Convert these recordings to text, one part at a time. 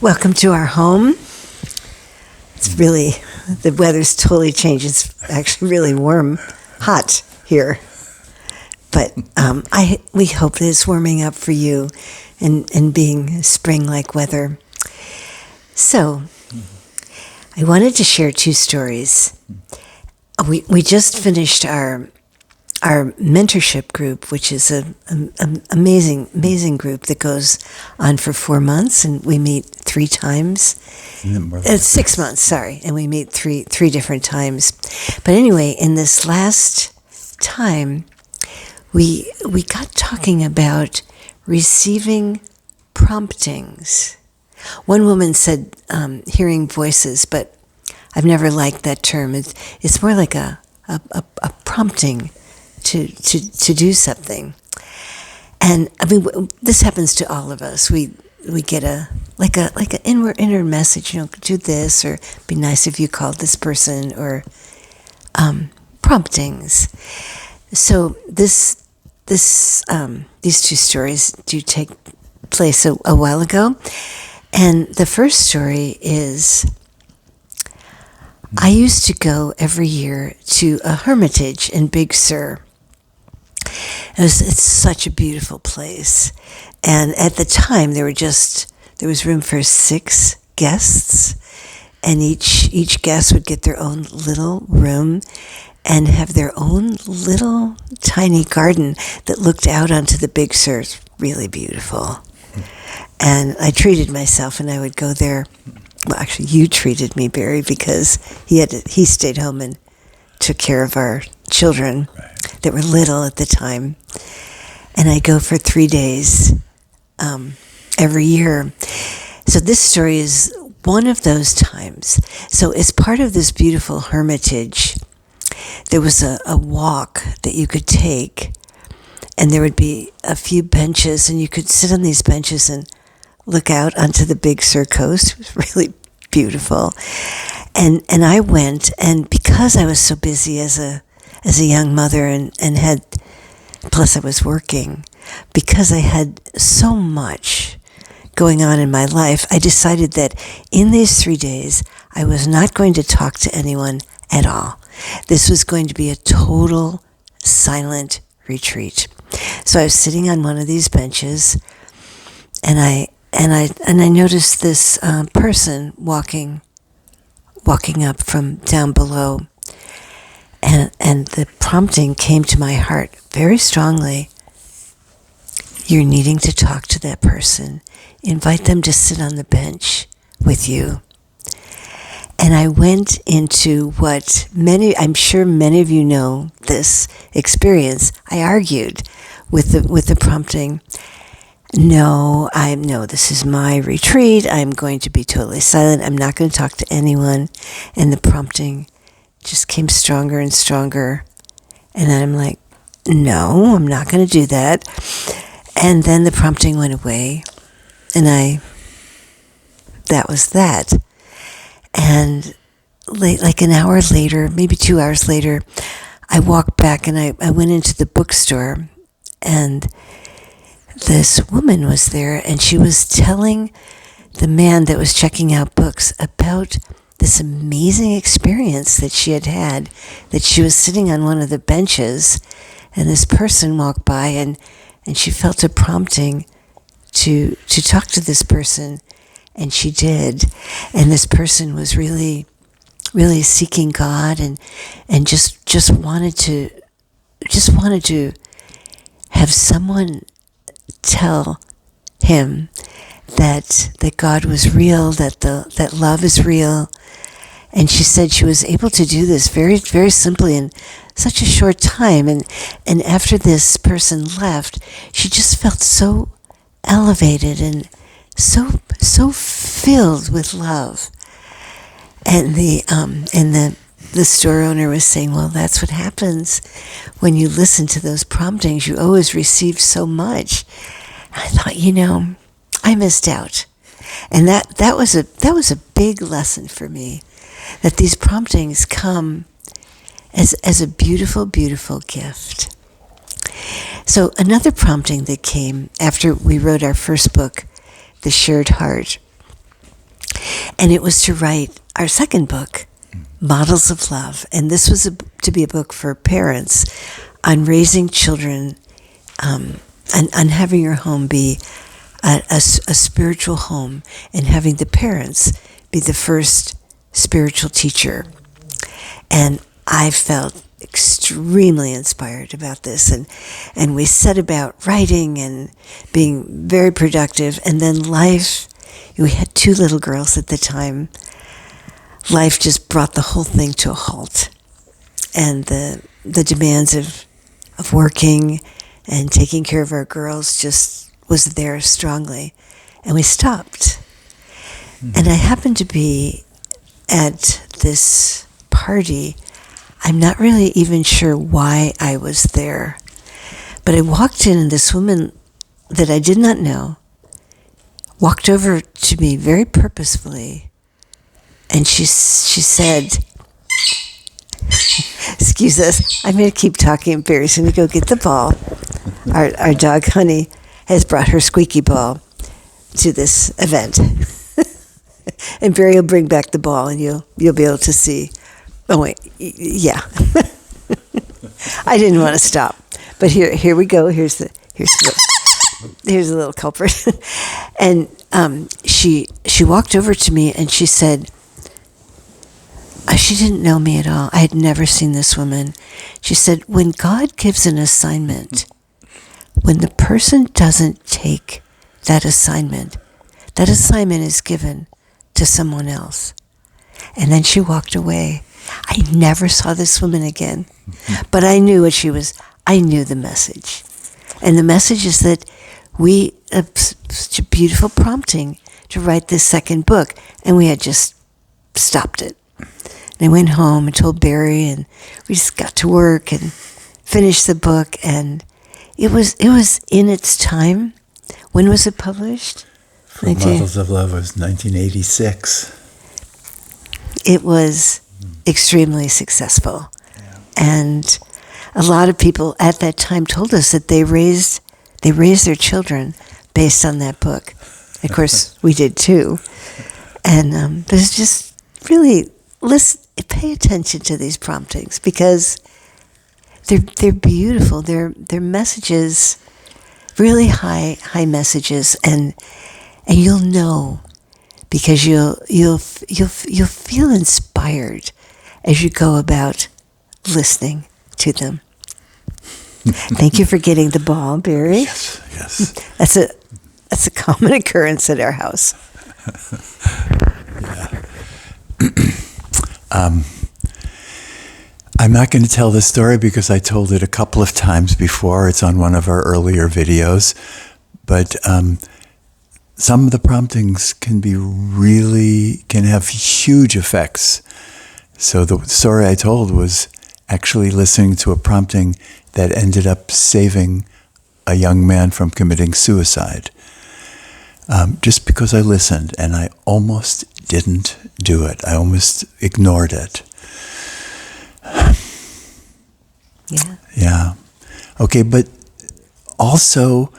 Welcome to our home. The weather's totally changed. It's actually really warm, hot here. But we hope that it's warming up for you and being spring-like weather. So, I wanted to share two stories. We just finished our mentorship group, which is an amazing group that goes on for 4 months, and we meet 3 times. It's 6 months, sorry, and we meet three different times. But anyway, in this last time, we got talking about receiving promptings. One woman said hearing voices, but I've never liked that term. It's more like a prompting to do something. And I mean, this happens to all of us. We get an inner message, do this, or be nice if you called this person, or promptings. So these two stories do take place a while ago. And the first story is, I used to go every year to a hermitage in Big Sur. It's such a beautiful place. And at the time, there was room for 6 guests, and each guest would get their own little room and have their own little tiny garden that looked out onto the Big Sur. It's really beautiful. And I treated myself, and I would go there. Well, actually, you treated me, Barry, because he stayed home and took care of our children that were little at the time. And I go for 3 days every year. So this story is one of those times. So as part of this beautiful hermitage, there was a walk that you could take, and there would be a few benches, and you could sit on these benches and look out onto the Big Sur coast. It was really beautiful. And I went, and because I was so busy as a young mother and had, plus I was working, because I had so much going on in my life, I decided that in these 3 days, I was not going to talk to anyone at all. This was going to be a total silent retreat. So I was sitting on one of these benches, and I noticed this person walking up from down below, and the prompting came to my heart very strongly. You're needing to talk to that person. Invite them to sit on the bench with you. And I went into what I'm sure many of you know this experience. I argued with the prompting. No, this is my retreat. I'm going to be totally silent. I'm not going to talk to anyone. And the prompting just came stronger and stronger. And then I'm like, no, I'm not going to do that. And then the prompting went away. And that was that. And like an hour later, maybe 2 hours later, I walked back and I went into the bookstore, and this woman was there, and she was telling the man that was checking out books about this amazing experience that she had, that she was sitting on one of the benches, and this person walked by, and she felt a prompting to talk to this person, and she did. And this person was really, really seeking God, and just wanted to have someone tell him that God was real, that love is real. And she said she was able to do this very, very simply in such a short time. And after this person left, she just felt so elevated and so filled with love. And the store owner was saying, well, that's what happens when you listen to those promptings. You always receive so much. I thought, I missed out. And that was a big lesson for me, that these promptings come as a beautiful, beautiful gift. So another prompting that came after we wrote our first book, The Shared Heart, And it was to write our second book, Models of Love. And this was to be a book for parents on raising children and on having your home be a spiritual home, and having the parents be the first spiritual teacher. And I felt extremely inspired about this, and we set about writing and being very productive. And then life, we had 2 little girls at the time. Life just brought the whole thing to a halt, and the demands of working and taking care of our girls just was there strongly, and we stopped. And I happened to be at this party. I'm not really even sure why I was there, but I walked in, and this woman that I did not know walked over to me very purposefully, and she said, excuse us, I'm going to keep talking. Barry's going to go get the ball. Our dog, Honey, has brought her squeaky ball to this event. And Barry will bring back the ball, and you'll be able to see. Oh, wait, yeah. I didn't want to stop. But here we go. Here's a little culprit. And she walked over to me, and she said, she didn't know me at all. I had never seen this woman. She said, when God gives an assignment, when the person doesn't take that assignment is given to someone else. And then she walked away. I never saw this woman again, but I knew what she was. I knew the message. And the message is that we have such a beautiful prompting to write this second book, and we had just stopped it. And I went home and told Barry, and we just got to work and finished the book, and it was in its time. When was it published? Models of Love was 1986. It was extremely successful. Yeah. And a lot of people at that time told us that they raised their children based on that book. Of course, we did too. And there's just really, pay attention to these promptings, because they're beautiful. They're messages, really high messages, and you'll know, because you'll feel inspired as you go about listening to them. Thank you for getting the ball, Barry. Yes. That's a common occurrence at our house. Yeah. I'm not going to tell this story because I told it a couple of times before. It's on one of our earlier videos. But some of the promptings can have huge effects. So the story I told was actually listening to a prompting that ended up saving a young man from committing suicide. Just because I listened, and I almost didn't do it. I almost ignored it. Yeah. Okay, but also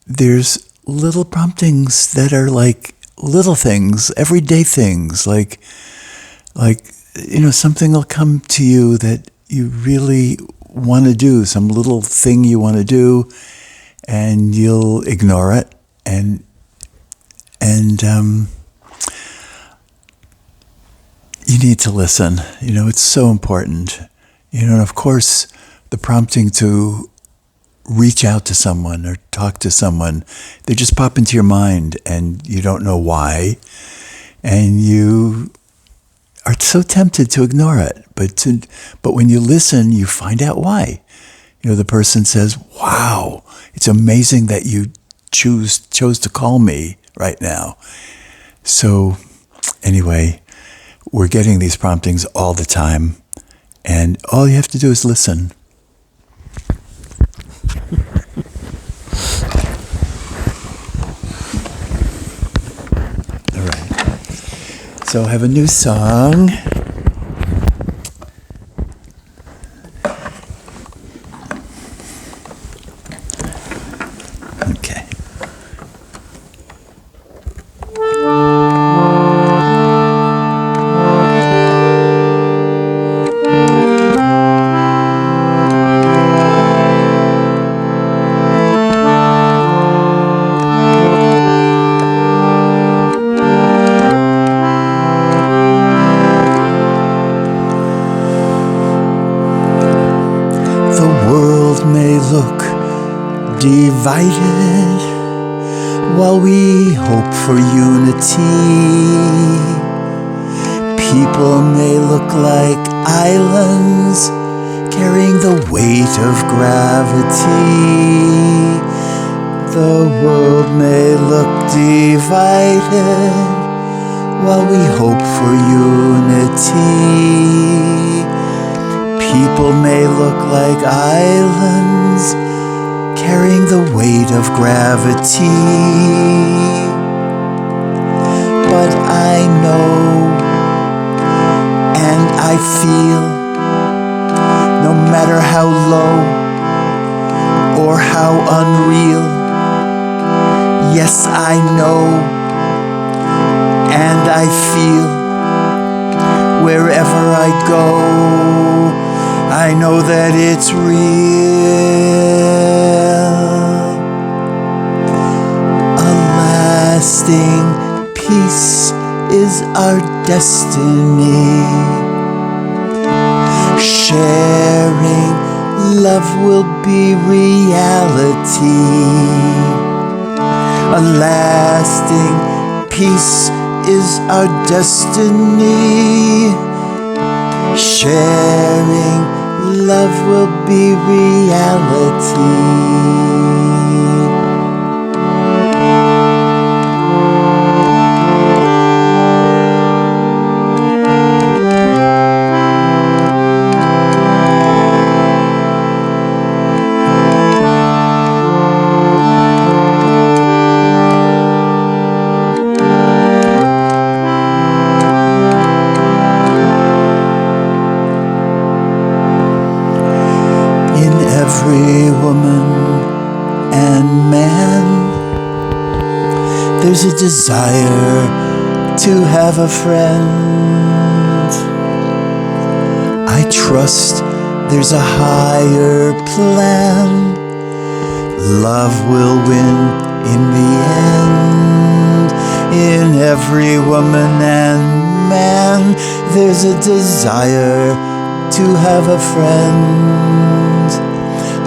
there's little promptings that are like little things, everyday things, like something will come to you that you really want to do, some little thing you want to do, and you'll ignore it, and you need to listen. It's so important. And of course, the prompting to reach out to someone or talk to someone, they just pop into your mind, and you don't know why, and you are so tempted to ignore it. But when you listen, you find out why. The person says, "Wow, it's amazing that you chose to call me right now." So anyway, we're getting these promptings all the time, and all you have to do is listen. All right. So I have a new song. Okay. divided while we hope for unity. People may look like islands carrying the weight of gravity. The world may look divided while we hope for unity. People may look like islands carrying the weight of gravity. But I know and I feel, no matter how low or how unreal, yes, I know and I feel, wherever I go, I know that it's real. A lasting peace is our destiny. Sharing love will be reality. A lasting peace is our destiny. Sharing love will be reality. Every woman and man, there's a desire to have a friend. I trust there's a higher plan. Love will win in the end. In every woman and man, there's a desire to have a friend.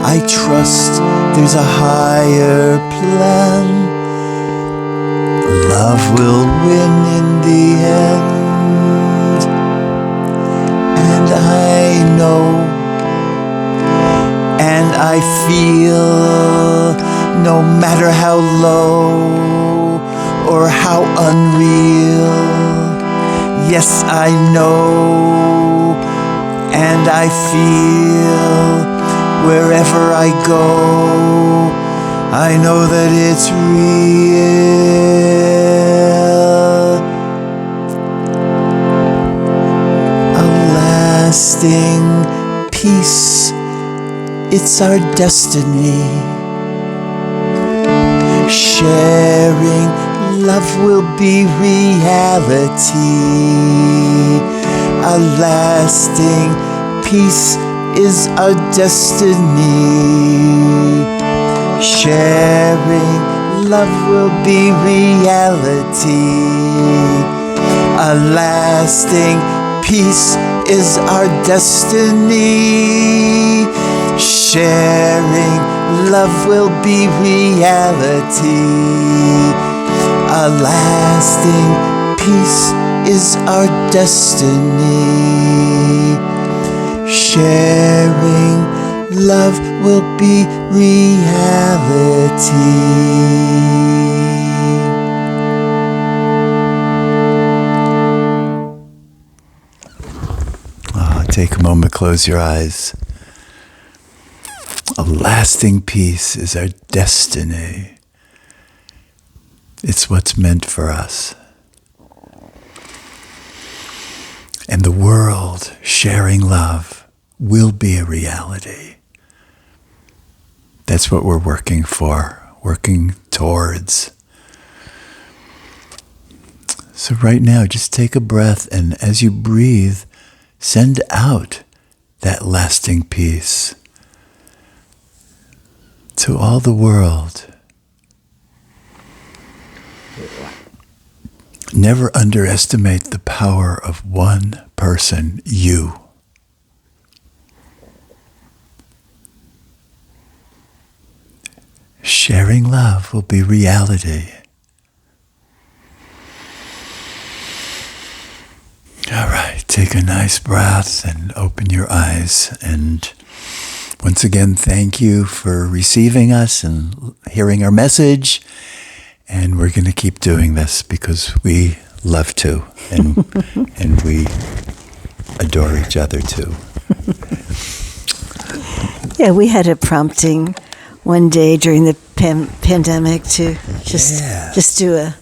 I trust there's a higher plan. Love will win in the end. And I know and I feel, no matter how low or how unreal, yes, I know and I feel, wherever I go, I know that it's real. A lasting peace, it's our destiny. Sharing love will be reality. A lasting peace is our destiny. Sharing love will be reality. A lasting peace is our destiny. Sharing love will be reality. A lasting peace is our destiny. Sharing love will be reality. Take a moment, close your eyes. A lasting peace is our destiny. It's what's meant for us. And the world sharing love will be a reality. That's what we're working for, working towards. So right now, just take a breath, and as you breathe, send out that lasting peace to all the world. Never underestimate the power of one person, you. Share enduring love will be reality. All right, take a nice breath and open your eyes. And once again, thank you for receiving us and hearing our message. And we're going to keep doing this because we love to, and we adore each other too. Yeah, we had a prompting one day during the pandemic to just do a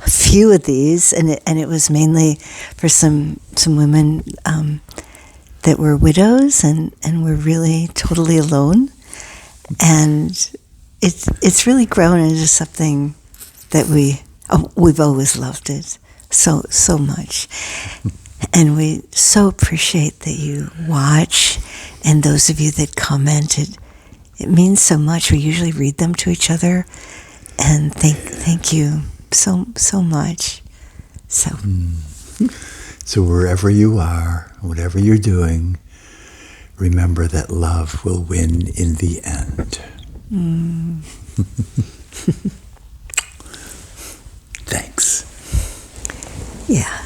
few of these, and it was mainly for some women that were widows and were really totally alone, and it's really grown into something that we've always loved it so much. And we so appreciate that you watch, and those of you that commented. It means so much. We usually read them to each other, and thank you so much. So wherever you are, whatever you're doing, remember that love will win in the end. Thanks. Yeah.